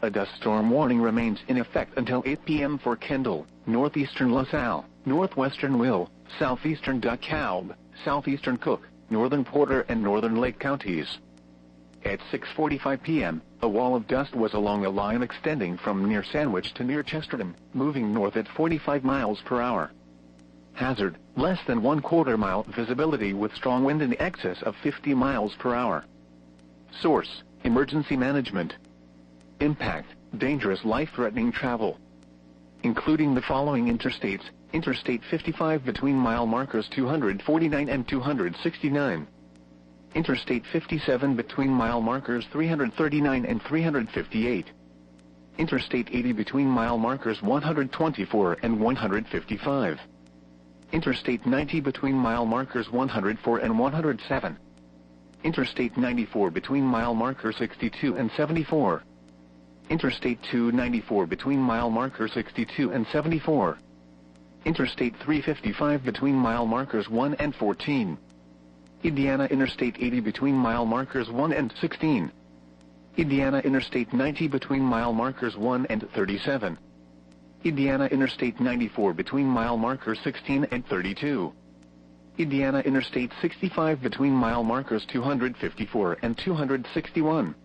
A dust storm warning remains in effect until 8 p.m. for Kendall, northeastern LaSalle, northwestern Will, southeastern DeKalb, southeastern Cook, northern Porter and northern Lake counties. At 6:45 p.m., a wall of dust was along a line extending from near Sandwich to near Chesterton, moving north at 45 miles per hour. Hazard, less than 1/4 mile visibility with strong wind in excess of 50 miles per hour. Source, Emergency Management. Impact, dangerous life-threatening travel. Including the following interstates: Interstate 55 between mile markers 249 and 269. Interstate 57 between mile markers 339 and 358. Interstate 80 between mile markers 124 and 155. Interstate 90 between mile markers 104 and 107. Interstate 94 between mile markers 62 and 74. Interstate 294 between mile markers 62 and 74. Interstate 355 between mile markers 1 and 14. Indiana Interstate 80 between mile markers 1 and 16. Indiana Interstate 90 between mile markers 1 and 37. Indiana Interstate 94 between mile markers 16 and 32. Indiana Interstate 65 between mile markers 254 and 261.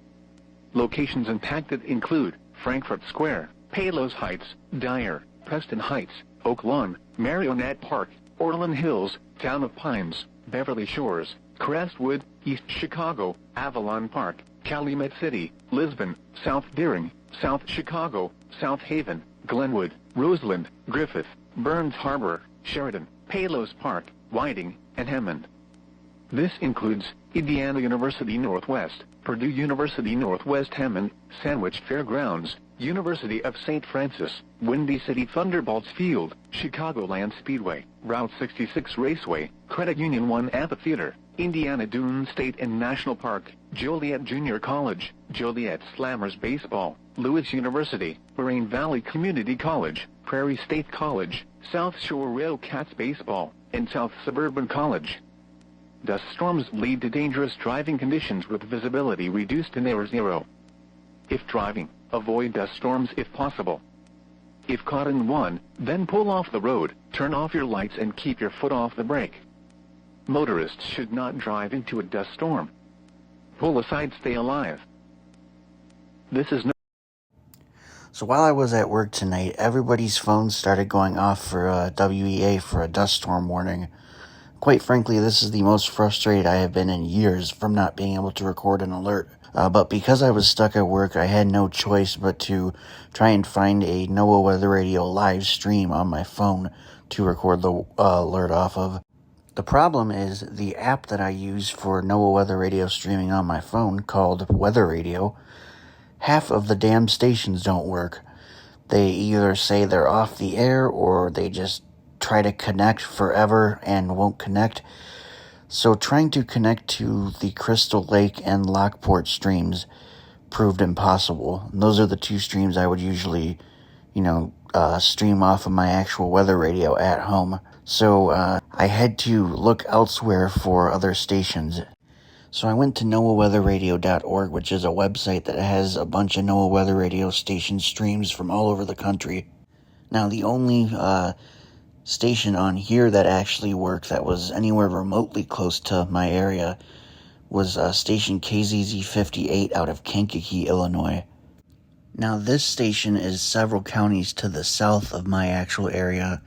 Locations impacted include Frankfurt Square, Palos Heights, Dyer, Preston Heights, Oak Lawn, Marionette Park, Orland Hills, Town of Pines, Beverly Shores, Crestwood, East Chicago, Avalon Park, Calumet City, Lisbon, South Deering, South Chicago, South Haven, Glenwood, Roseland, Griffith, Burns Harbor, Sheridan, Palos Park, Whiting, and Hammond. This includes Indiana University Northwest, Purdue University Northwest Hammond, Sandwich Fairgrounds, University of St. Francis, Windy City Thunderbolts Field, Chicagoland Speedway, Route 66 Raceway, Credit Union 1 Amphitheater, Indiana Dunes State and National Park, Joliet Junior College, Joliet Slammers Baseball, Lewis University, Moraine Valley Community College, Prairie State College, South Shore Railcats Baseball, and South Suburban College. Dust storms lead to dangerous driving conditions with visibility reduced to near zero. If driving, avoid dust storms if possible. If caught in one, then pull off the road, turn off your lights and keep your foot off the brake. Motorists should not drive into a dust storm. Pull aside, stay alive. This is no. So while I was at work tonight, everybody's phones started going off for a WEA for a dust storm warning. Quite frankly, this is the most frustrated I have been in years from not being able to record an alert. But because I was stuck at work, I had no choice but to try and find a NOAA Weather Radio live stream on my phone to record the alert off of. The problem is the app that I use for NOAA Weather Radio streaming on my phone, called Weather Radio, half of the damn stations don't work. They either say they're off the air or they just try to connect forever and won't connect. So trying to connect to the Crystal Lake and Lockport streams proved impossible. And those are the two streams I would usually, stream off of my actual weather radio at home. So I had to look elsewhere for other stations. So I went to NOAAweatherradio.org, which is a website that has a bunch of NOAA Weather Radio station streams from all over the country. Now, the only station on here that actually worked that was anywhere remotely close to my area was station KZZ58 out of Kankakee, Illinois. Now, this station is several counties to the south of my actual area,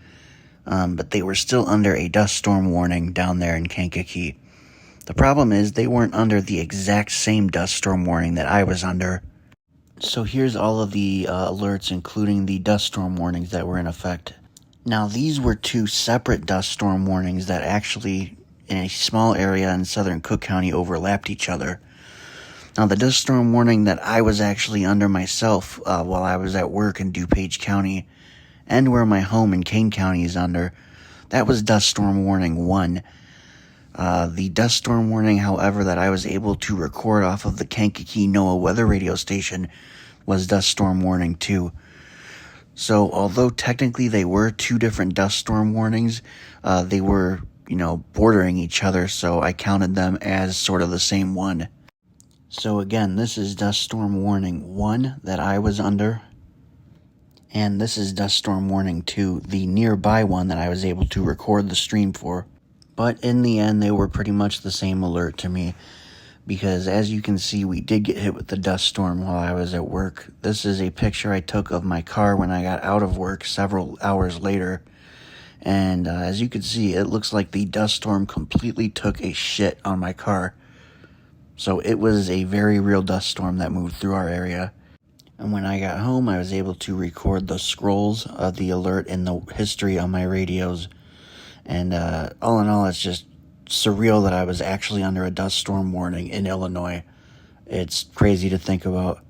but they were still under a dust storm warning down there in Kankakee. The problem is they weren't under the exact same dust storm warning that I was under. So here's all of the alerts, including the dust storm warnings that were in effect. Now, these were two separate dust storm warnings that actually, in a small area in southern Cook County, overlapped each other. Now, the dust storm warning that I was actually under myself while I was at work in DuPage County, and where my home in Kane County is under, that was dust storm warning 1. The dust storm warning, however, that I was able to record off of the Kankakee NOAA Weather Radio station was dust storm warning 2. So, although technically they were two different dust storm warnings, they were, bordering each other, so I counted them as sort of the same one. So again, this is dust storm warning 1 that I was under, and this is dust storm warning 2, the nearby one that I was able to record the stream for. But in the end, they were pretty much the same alert to me, because as you can see, we did get hit with the dust storm while I was at work. This is a picture I took of my car when I got out of work several hours later. And as you can see, it looks like the dust storm completely took a shit on my car. So it was a very real dust storm that moved through our area. And when I got home, I was able to record the scrolls of the alert in the history on my radios. And all in all, it's just surreal that I was actually under a dust storm warning in Illinois. It's crazy to think about.